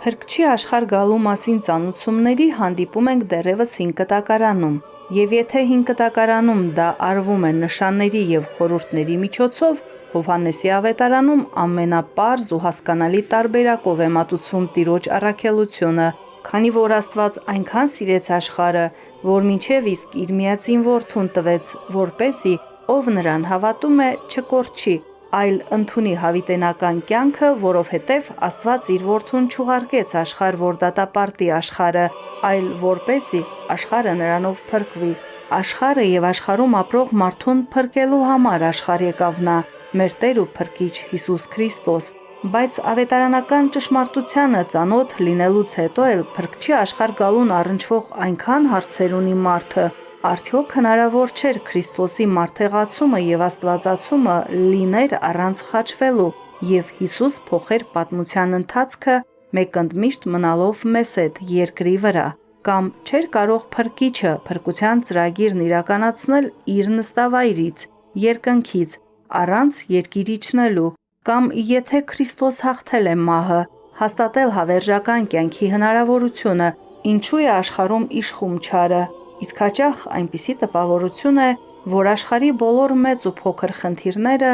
Փրկչի աշխարհ գալու մասին ծանուցումների հանդիպում ենք դեռևս 5 կտակարանում, եւ եթե 5 կտակարանում դա արվում է նշանների եւ խորհուրդների միջոցով, Հովհաննեսի ավետարանում ամենապարզ ու հասկանալի տարբերակով է մատուցվում Տիրոջ առաքելությունը, քանի որ Աստված այնքան սիրեց աշխարհը, որ մինչև իսկ իր միածին որդուն տվեց, որպեսզի ով նրան հավատում է, չկորչի, այլ ընդունի հավիտենական կյանքը, որովհետև Աստված իր որդուն չուղարկեց աշխարհ, որ դատապարտի աշխարհը, այլ որպեսզի աշխարհը նրանով փրկվի։ Աշխարհը եւ աշխարհում ապրող մարդուն փրկելու համար աշխարհ եկավ նա, մեր Տեր ու Փրկիչ Հիսուս Քրիստոս։ Բայց ավետարանական ճշմարտությանը ծանոթ լինելուց հետո էլ Փրկչի աշխարհ գալուն առնչվող այնքան հարցեր ունի մարդը, արդյոք հնարավոր չէր Քրիստոսի մարդեղացումը եւ աստվածացումը լիներ առանց խաչվելու եւ Հիսուս փոխեր պատմության ընթացքը մեկընդմիշտ մնալով մեզ հետ երկրի վրա, կամ չէր կարող Փրկիչը փրկության ծրագիրն իրականացնել իր նստավայրից, երկնքից, առանց երկիր իջնելու, կամ եթե Քրիստոս հաղթել է մահը, հաստատել հավերժական կյանքի հնարավորությունը, ինչու է աշխարհում իշխում չարը, իսկ հաճախ այնպիսի տպավորություն է, որ աշխարհի բոլոր մեծ ու փոքր խնդիրները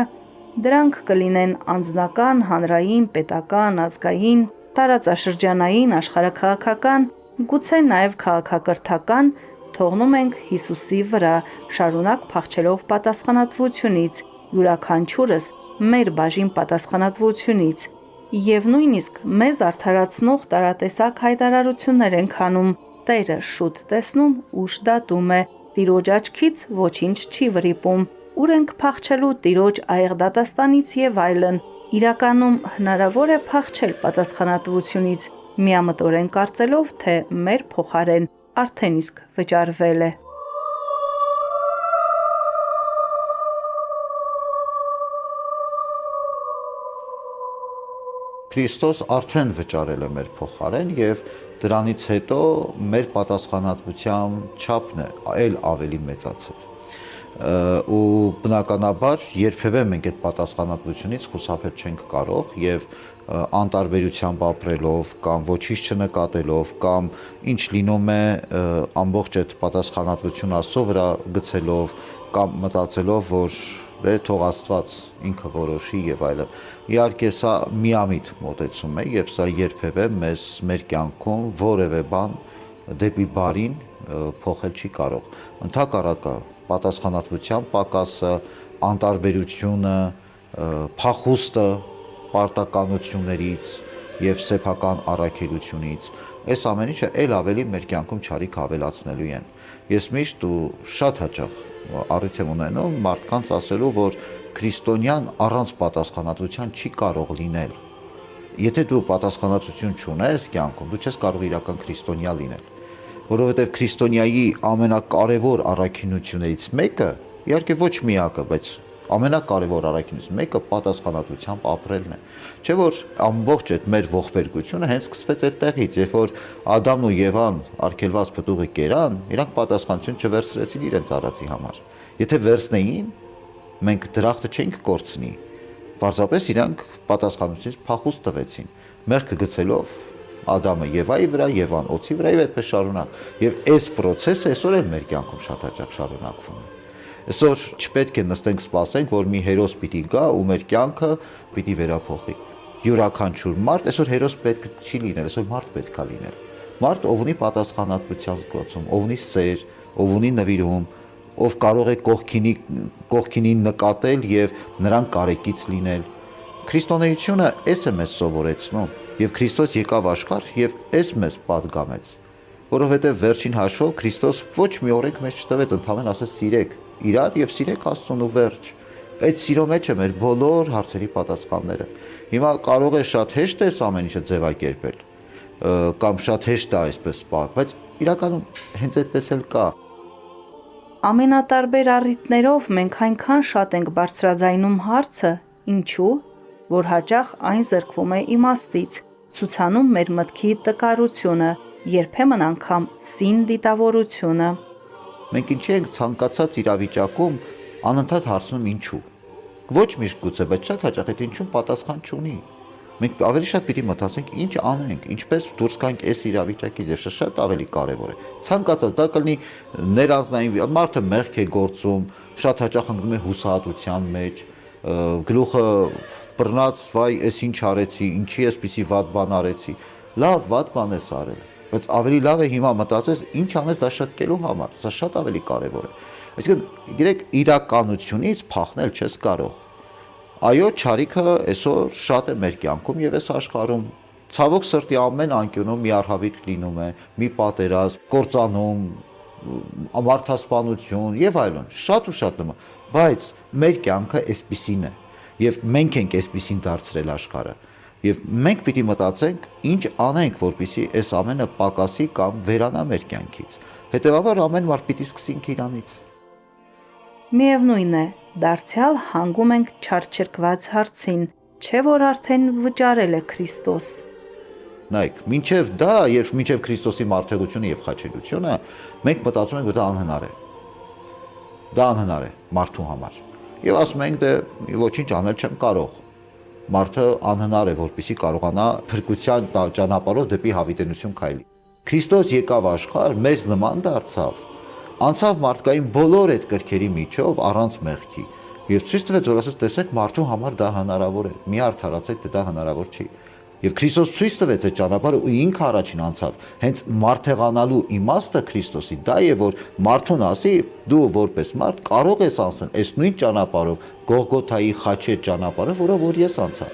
դրանք կլինեն անձնական, հանրային, պետական, ազգային, տարածաշրջանային, աշխարհաքաղաքական, գուցե նաև քաղաքակրթական, թողնում ենք Հիսուսի վրա, շարունակ փախչելով պատասխանատվությունից, յուրաքանչյուրս մեր բաժին պատասխանատվությունից, եւ նույնիսկ մեզ արդարացնող տարատեսակ հայտարարություններ ենք անում, Տերը շուտ տեսնում, ուշ դատում է, Տիրոջ աչքից ոչինչ չի վրիպում, ուր ենք փախչելու Տիրոջ այեղ դատաստանից եւ այլն։ Իրականում հնարավոր է փախչել պատասխանատվությունից, միամտորեն կարծելով, թե մեր փոխարեն արդեն իսկ վճարվել է։ Քրիստոս արդեն վճարել է մեր փոխարեն եւ դրանից հետո մեր պատասխանատվության չափն է այլ ավելի մեծացել։ Ու բնականաբար երբևէ մենք այդ պատասխանատվությունից խուսափել չենք կարող եւ անտարբերությամբ ապրելով կամ ոչինչ չնկատելով կամ ինչ լինում է ամբողջ այդ պատասխանատվությունը Աստծո վրա գցելով կամ մտածելով, որ դե թող Աստված ինքը որոշի եւ այլն։ Իհարկե սա միամիտ մոտեցում է եւ սա երբևէ մեր կյանքում որևէ բան դեպի բարին փոխել չի կարող։ Ընդհակառակը պատասխանատվության պակասը, անտարբերությունը, փախուստը պարտականություններից եւ սեփական առաքելությունից, այս ամեն ինչը ել ավելի մեր կյանքում չարիք ավելացնելու են։ Ես միշտ ու շատ հաճախ առիթ եմ ունենում մարդկանց ասելու, որ քրիստոնյան առանց պատասխանատվության չի կարող լինել։ Եթե դու պատասխանատվություն չունես կյանքում, դու չես կարող իրական քրիստոնյա լինել, որովհետև քրիստոնյայի ամենակարևոր առաքինություններից մեկը, իհարկե ոչ միակը, բայց ամենակարևոր առաքինությունից մեկը պատասխանատվությամբ ապրելն է։ Չէ՞ որ ամբողջ այդ մեր ողբերգությունը հենց սկսվեց այդտեղից, երբ որ Ադամն ու Եվան արգելված փտուղը կերան, իրանք պատասխանատվություն չվերցրեցին իրենց արածի համար։ Եթե վերցնեին, մենք դրախտը չէինք կորցնի։ Պարզապես իրանք պատասխանատվությունից փախուստ տվեցին, մեղքը գցելով Ադամը Եվայի վրա, Եվան օձի վրա եւ այդպես շարունակ։ Եվ այս process-ը այսօր էլ մեր կյանքում շատ հաճախ շարունակվում է։ Այսօր չպետք է նստենք սպասենք, որ մի հերոս պիտի գա ու մեր կյանքը պիտի վերափոխի։ Յուրաքանչյուր մարդ այսօր հերոս պետք չի լինել, այսօր մարդ պետք է լինել։ Մարդ, ով ունի պատասխանատվության զգացում, ով ունի սեր, ով ունի նվիրում, ով կարող է կողքինին նկատել եւ նրան կարեկից լինել։ Քրիստոնեությունը էս է մեզ սովորեցնում եւ Քրիստոս եկավ աշխարհ եւ էս մեզ պատգամեց, որովհետեւ վերջին հաշվով Քրիստոս ոչ մի օրենք մեզ չտվեց, ընդհանրապես ասեց սիրեք իրար եւ սիրեք Աստծուն ու վերջ։ Այդ սիրո մեջ է մեր բոլոր հարցերի պատասխանները։ Հիմա կարող է շատ հեշտ է այս ամեն ինչը ձևակերպել կամ շատ հեշտ է այսպես սպառ, բայց իրականում հենց այդպես էլ կա։ Ամենատարբեր առիթներով մենք այնքան շատ ենք բարձրաձայնում հարցը, ինչու, որ հաճախ այն զրկվում է իմաստից, ցուցանում մեր մտքի տկարությունը, երբեմն անգամ սին դիտավորությունը։ Մենք ինչի ենք ցանկացած իրավիճակում անընդհատ հարցնում ինչու։ Ոչ միշտ գուցե, բայց շատ հաճախ այդ ինչուն պատասխան չունի։ Մենք ավելի շատ պիտի մտածենք ինչ անենք, ինչպես դուրս գանք այս իրավիճակից, եւ շատ ավելի կարեւոր է։ Ցանկացած դա կլինի ներանձնային մարդը մեղք է գործում, շատ հաճախ ընկնում է հուսահատության մեջ, գլուխը բռնած, վայ, ես ինչ արեցի, ինչի էսպիսի վատ բան արեցի։ Լավ, վատ բան ես արել, բայց ավելի լավ է հիմա մտածես ինչ անես դա շտկելու համար, սա շատ ավելի կարեւոր է։ Այսինքն, գիտեք, իրականությունից փախնել չես կարող։ Այո, չարիքը այսօր շատ է մեր կյանքում եւ այս աշխարհում ցավոք սրտի ամեն անկյունում մի արհավիրք լինում է, մի պատերազմ, կործանում, մարդասպանություն եւ այլն, շատ ու շատ նման, բայց մեր կյանքը այսպիսին է եւ մենք ենք այսպիսին դարձրել աշխարհը եւ մենք պիտի մտածենք ինչ անենք, որպեսզի այս ամենը պակասի կամ վերանա մեր կյանքից։ Հետեւաբար ամեն մարդ պիտի սկսի իրանից։ Միևնույն է, դարձյալ հանգում ենք չարչրկված հարցին, չէ՞ որ արդեն վճարել է Քրիստոս։ Նայեք, մինչև դա, երբ մինչև Քրիստոսի մարդեղությունը եւ խաչելությունը, մենք մտածում ենք, որ դա անհնար է։ Դա անհնար է մարդու համար։ Եվ ասում ենք, դե ոչինչ անել չեմ կարող։ Մարդը անհնար է, որպեսզի կարողանա փրկության ճանապարհով դեպի հավիտենություն քայլի։ Քրիստոս եկավ աշխարհ, մեզ նման դարձավ, անցավ մարդկային բոլոր այդ կրքերի միջով առանց մեղքի։ Եվ ցույց տվեց, որ ասես տեսեք, մարդու համար դա հնարավոր է։ Մի արդարացեք, թե դա հնարավոր չի։ Եվ Քրիստոս ցույց տվեց այդ ճանապարհը ու ինքը առաջին անցավ։ Հենց մարդեղանալու իմաստը Քրիստոսի դա է, որ մարդուն ասի, դու որպես մարդ կարող ես անցնել այս նույն ճանապարհով, Գողգոթայի խաչի ճանապարհը, որ ես անցա։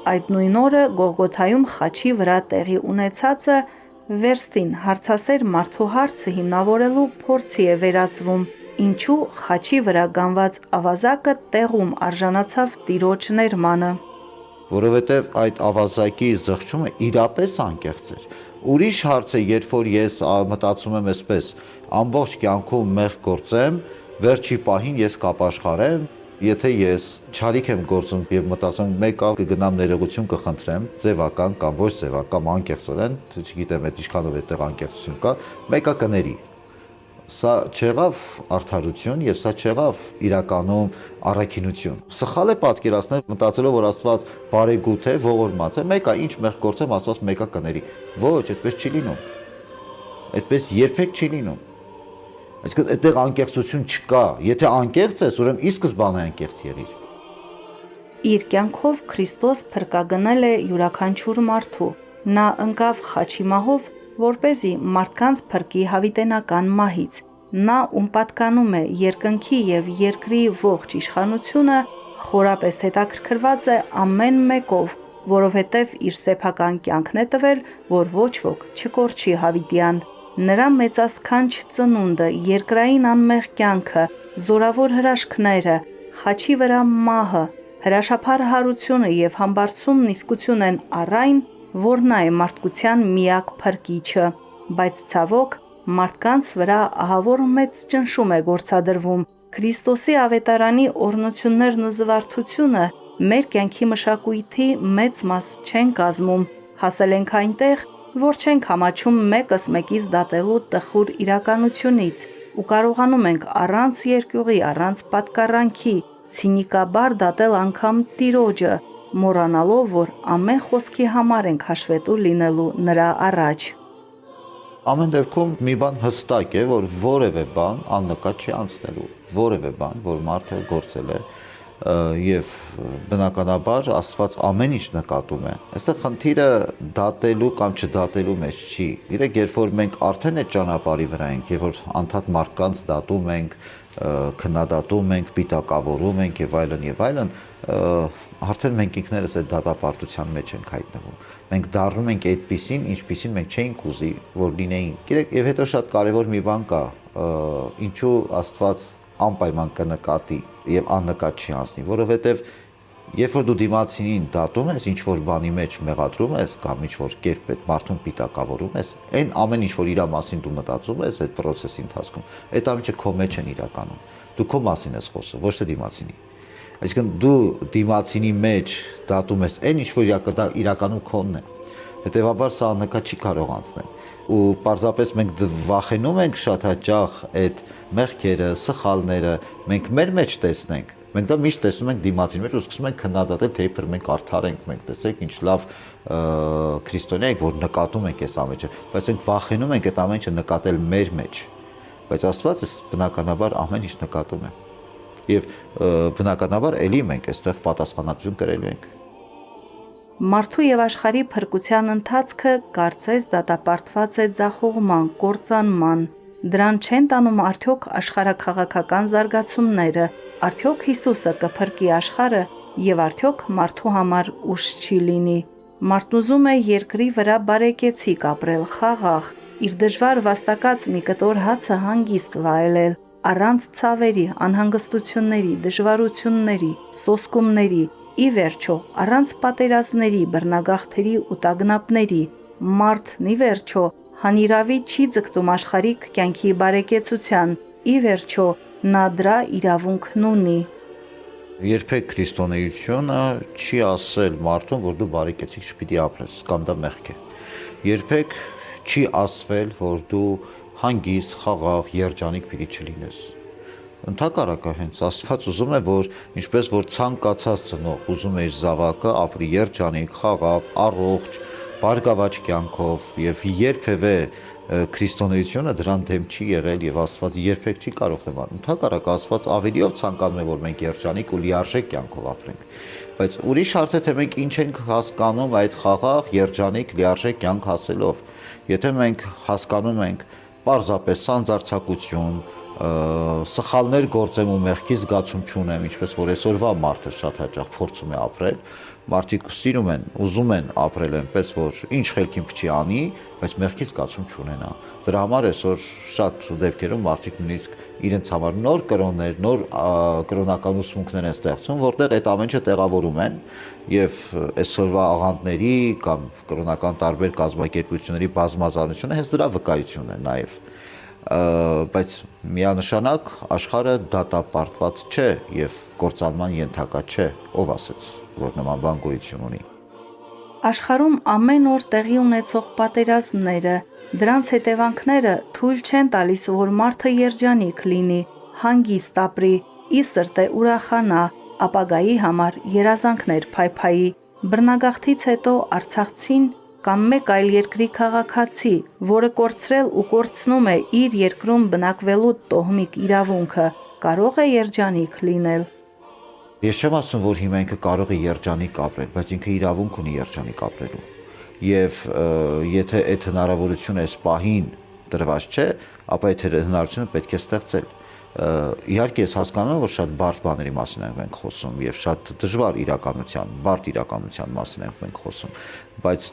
Այդ նույն օրը Գողգոթայում խաչի վրա տեղի ունեցածը վերստին հարցասեր մարդու հարցը հիմնավորելու փորձի է վերածվում, ինչու խաչի վրա գանված ավազակը տեղում արժանացավ Տիրոջ ներմանը։ Որովհետև այդ ավազակի զղջումը իրապես անկեղծ էր։ Ուրիշ հարց է, երբ որ ես մտածում եմ այսպես, ամբողջ կյանքում մեղք գործեմ, վերջի պահին ես կապաշխարեմ, եթե ես չարիք եմ գործում եւ մտածում մեկը կգնամ ներողություն կխնդրեմ, ձևական կամ ոչ ձևական, անկեղծորեն, չգիտեմ այդ ինչքանով այդտեղ անկեղծություն կա, մեկը կների։ Սա չեղավ արդարություն եւ սա չեղավ իրականում առաքինություն։ Սխալ է պատկերացնել մտածելով, որ Աստված բարեգութ է, ողորմած է, մեկը ինչ մեղք գործեմ, Աստված մեկը կների։ Ոչ, այդպես չի լինում։ Այդպես երբեք չի լինում։ Այսինքն այդտեղ անկեղծություն չկա։ Եթե անկեղծ ես, ուրեմն ի սկզբանե անկեղծ եղիր։ Իր կյանքով Քրիստոս փրկագնել է յուրաքանչյուր մարդու։ Նա ընկավ խաչի մահով, որպեսզի մարդկանց փրկի հավիտենական մահից։ Նա ում պատկանում է երկնքի եւ երկրի ողջ իշխանությունը, խորապես հետաքրքրված է ամեն մեկով, որովհետև իր սեփական կյանքն է տվել, որ ոչ ոք չկորչի հավիտյան։ Նրա մեծասքանչ ծնունդը, երկրային անմեղ կյանքը, զորավոր հրաշքները, խաչի վրա մահը, հրաշափառ հարությունը եւ համբարձումն իսկություն են առ այն, որ նա է մարդկության միակ փրկիչը, բայց ցավոք մարդկանց վրա ահավոր մեծ ճնշում է գործադրվում։ Քրիստոսի ավետարանի օրհնություններն ու զվարթությունը մեր կյանքի մշակույթի մեծ մաս չեն կազմում։ Հասել ենք այնտեղ, որ չենք համաչում մեկս մեկից դատելու տխուր իրականությունից ու կարողանում ենք առանց երկյուղի, առանց պատկառանքի, ցինիկաբար դատել անգամ Տիրոջը, մոռանալով, որ ամեն խոսքի համար ենք հաշվետու լինելու նրա առաջ։ Ամեն դեպքում մի բան հստակ է, որ որևէ բան աննկատ չի անցնելու, որևէ բան, որ մարդը գործել է եւ բնականաբար Աստված ամեն ինչ նկատում է։ Այստեղ խնդիրը դատելու կամ չդատելու մեջ չի։ Գիտեք, երբ որ մենք արդեն այդ ճանապարհի վրա ենք, երբ որ անդադ մարդկանց դատում ենք, քննադատում ենք, պիտակավորում ենք եւ այլն, արդեն մենք ինքներս այդ դատապարտության մեջ ենք հայտնվում։ Մենք դառնում ենք այդպիսին, ինչպիսին մենք չէինք ուզի, որ լինեին։ Գիտեք, եւ հետո շատ կարեւոր մի բան կա, ինչու Աստված անպայման կնկատի եւ աննկատ չի անցնի, որովհետեւ երբ որ դու դիմացինին դատում ես, ինչ որ բանի մեջ մեղադրում ես կամ ինչ որ կերպ այդ մարդուն պիտակավորում ես, այն ամեն ինչ որ իր մասին դու մտածում ես այդ process-ի ընթացքում, այդ ամենը քո մեջ են իրականում։ Դու քո մասին ես խոսում, ոչ թե դիմացինի։ Այսինքն դու դիմացինի մեջ դատում ես այն ինչ որ իրականում քոնն է։ Հետևաբար սա աննկատ չի կարող անցնել։ Ու պարզապես մենք վախենում ենք շատ հաճախ այդ մեղքերը, սխալները մենք մեր մեջ տեսնենք։ Մենք դա միշտ տեսնում ենք դիմացի մեջ ու սկսում ենք քննադատել, թե իբր մենք արդար ենք, մենք տեսեք ինչ լավ քրիստոնյա ենք, որ նկատում ենք այս ամենը, բայց մենք վախենում ենք այդ ամենը նկատել մեր մեջ։ Բայց Աստված բնականաբար ամեն ինչ նկատում է։ Եվ բնականաբար էլի մենք այստեղ պատասխանատվություն կրելու ենք։ Մարդու եւ աշխարհի փրկության ընթացքը կարծես դատապարտված է ձախողման, կործանման։ Դրան չեն տանում արդյոք աշխարհաքաղաքական զարգացումները, արդյոք Հիսուսը կփրկի աշխարհը եւ արդյոք մարդու համար ուշ չի լինի։ Մարդն ուզում է երկրի վրա բարեկեցիկ ապրել, խաղաղ, իր դժվար վաստակած մի կտոր հացը հանգիստ վայելել, առանց ցավերի, անհանգստությունների, դժվարությունների, սոսկումների, ի վերջո, առանց պատերազմների, բռնագաղթերի ու տագնապների, մարդն ի վերջո հանիրավի չի ձգտում աշխարհիկ կյանքի բարեկեցության, ի վերջո նա դրա իրավունքն ունի։ Երբեք քրիստոնեությունը չի ասել մարդուն, որ դու բարեկեցիկ չպիտի ապրես, կամ դա մեղք է։ Երբեք չի ասվել, որ դու հանգիստ, խաղաղ, երջանիկ պիտի չլինես։ Ընդհակառակը հենց Աստված ուզում է, որ ինչպես որ ցանկացած ծնող ուզում է իր զավակը ապրի երջանիկ, խաղաղ, առողջ, բարգավաճ կյանքով եւ երբևէ քրիստոնեությունը դրան դեմ չի եղել եւ Աստված երբեք չի կարող դեման։ Ընդհակառակը Աստված ավելիով ցանկանում է, որ մենք երջանիկ ու լիարժեք կյանքով ապրենք։ Բայց ուրիշ հարց է, թե մենք ինչ ենք հասկանում այդ խաղաղ, երջանիկ, լիարժեք կյանք հասելով։ Եթե մենք հասկանում ենք պարզապես սանձարձակություն, սխալներ գործեմ ու մեղքի զգացում չունեմ, ինչպես որ այսօրվա մարդը շատ հաճախ փորձում է ապրել, մարդիկ սիրում են, ուզում են ապրել այնպես, որ ինչ խելքին փչի անի, բայց մեղքի զգացում չունենա։ Դրա համար այսօր շատ դեպքերում մարդիկ նույնիսկ իրենց համար նոր կրոններ, նոր կրոնական ուսմունքներ են ստեղծում, որտեղ այդ ամենը տեղավորում են եւ այսօրվա աղանդների կամ կրոնական տարբեր կազմակերպությունների բազմազանությունը հենց դրա վկայությունն է նաեւ։ Բայց միանշանակ աշխարհը դատապարտված չէ եւ կործանման ենթակա չէ, ով ասեց, որ նման բան գոյություն ունի։ Աշխարհում ամեն օր տեղի ունեցող պատերազմները, դրանց հետևանքները թույլ չեն տալիս, որ մարդը երջանիկ լինի, հանգիստ ապրի, ի սրտե ուրախանա, ապագայի համար երազանքներ փայփայի։ Բռնագաղթից հետո Արցախցին կամ մեկ այլ երկրի քաղաքացի, որը կորցրել ու կորցնում է իր երկրում բնակվելու տոհմիկ իրավունքը, կարող է երջանիկ լինել։ Ես չեմ ասում, որ հիմա ինքը կարող է երջանիկ ապրել, բայց ինքը իրավունք ունի երջանիկ ապրելու։ Եվ եթե այդ հնարավորությունը այս պահին դրված չէ, ապա այդ հնարավորությունը պետք է ստեղծել։ Իհարկե ես հասկանում եմ, որ շատ բարդ բաների մասին ենք խոսում եւ շատ դժվար իրականության, բարդ իրականության մասին ենք խոսում, բայց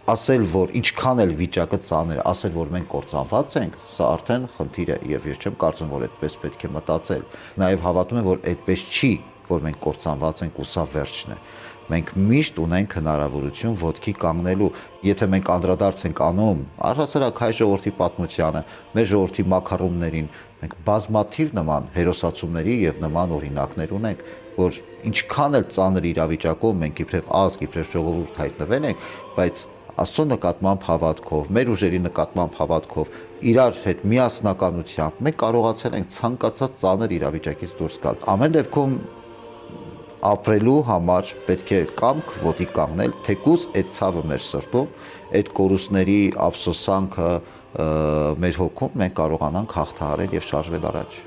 ասել, որ ինչքան էլ վիճակը ծանր է, ասել, որ մենք կործանված ենք, սա արդեն խնդիր է եւ ես չեմ կարծում, որ այդպես պետք է մտածել։ Նաեւ հավատում եմ, որ այդպես չի, որ մենք կործանված ենք ու սա վերջն է։ Մենք միշտ ունենք հնարավորություն ոտքի կանգնելու։ Եթե մենք անդրադարձ ենք անում առհասարակ հայ ժողովրդի պատմությանը, մեր ժողովրդի մակարոններին, մենք բազմաթիվ նման հերոսացումների եւ նման օրինակներ ունենք, որ ինչքան էլ ծանր իրավիճակով մենք իբրև ազգ, իբրև ժողովուրդ հայտնվել ենք, բայց Աստծո նկատմամբ հավատքով, մեր ուժերի նկատմամբ հավատքով, իրար հետ միասնականությամբ մենք կարողացել ենք ցանկացած ծանր իրավիճակից դուրս գալ։ Ամեն դեպքում ապրելու համար պետք է կամք ոտքի կանգնել, թեկուզ այդ ցավը մեր սրտում, այդ կորուստների ափսոսանքը մեր հոգում մենք կարողանանք հաղթահարել եւ շարժվել առաջ։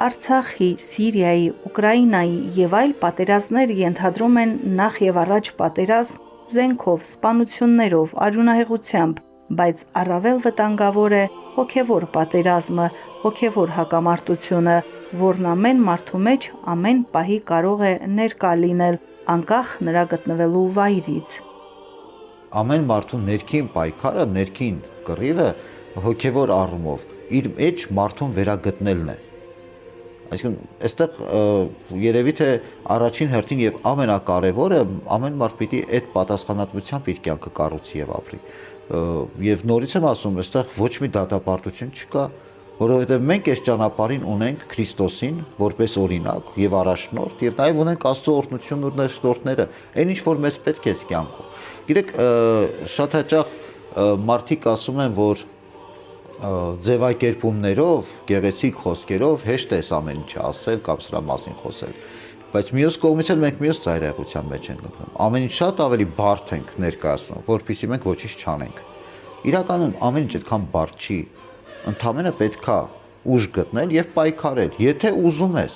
Արցախի, Սիրիայի, Ուկրաինայի եւ այլ պատերազմներ ենթադրում են նախ եւ առաջ պատերազմ զենքով, սպանություններով, արյունահեղությամբ, բայց առավել վտանգավոր է հոգևոր պատերազմը, հոգևոր հակամարտությունը, որն ամեն մարդու մեջ ամեն պահի կարող է ներկա լինել, անկախ նրա գտնվելու վայրից։ Ամեն մարդու ներքին պայքարը, ներքին կռիվը հոգևոր առումով իր մեջ մարդուն վերագտնելն է։ Այսինքն այստեղ երևի թե առաջին հերթին եւ ամենակարևորը ամեն մարդ պիտի այդ պատասխանատվությամբ իր կյանքը կառուցի եւ ապրի։ Եվ նորից եմ ասում, այստեղ ոչ մի դատապարտություն չկա, որովհետև մենք այս ճանապարհին ունենք Քրիստոսին որպես օրինակ եւ առաջնորդ եւ նաեւ ունենք Աստծո օրհնությունն ու նշտորդները, այն ինչ որ մեզ պետք է կյանքում։ Գիտեք, շատ հաճախ մարդիկ ասում են, որ ձևակերպումներով, գեղեցիկ խոսքերով հեշտ է ամեն ինչ ասել կամ սրա մասին խոսել։ Բայց մյուս կողմից էլ մենք մյուս ծայրահեղության մեջ ենք ընկնում։ Ամեն ինչ շատ ավելի բարդ ենք ներկայացնում, որpեսզի մենք ոչինչ չանենք։ Իրականում ամեն ինչ այդքան բարդ չի։ Ընդամենը պետքա ուժ գտնել եւ պայքարել, եթե ուզում ես։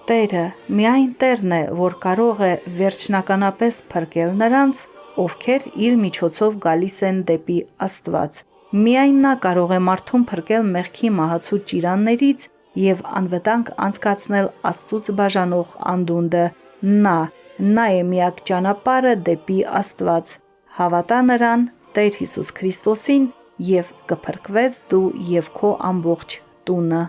Տերը միայն Տերն է, որ կարող է վերջնականապես փրկել նրանց, ովքեր իր միջոցով գալիս են դեպի Աստված։ Միայն նա կարող է մարդուն փրկել մեղքի մահացու ճիրաններից եւ անվտանգ անցկացնել Աստծուց բաժանող անդունդը։ Նա է միակ ճանապարհը դեպի Աստված։ Հավատա նրան, Տեր Հիսուս Քրիստոսին, եւ կփրկվես դու եւ քո ամբողջ տունը։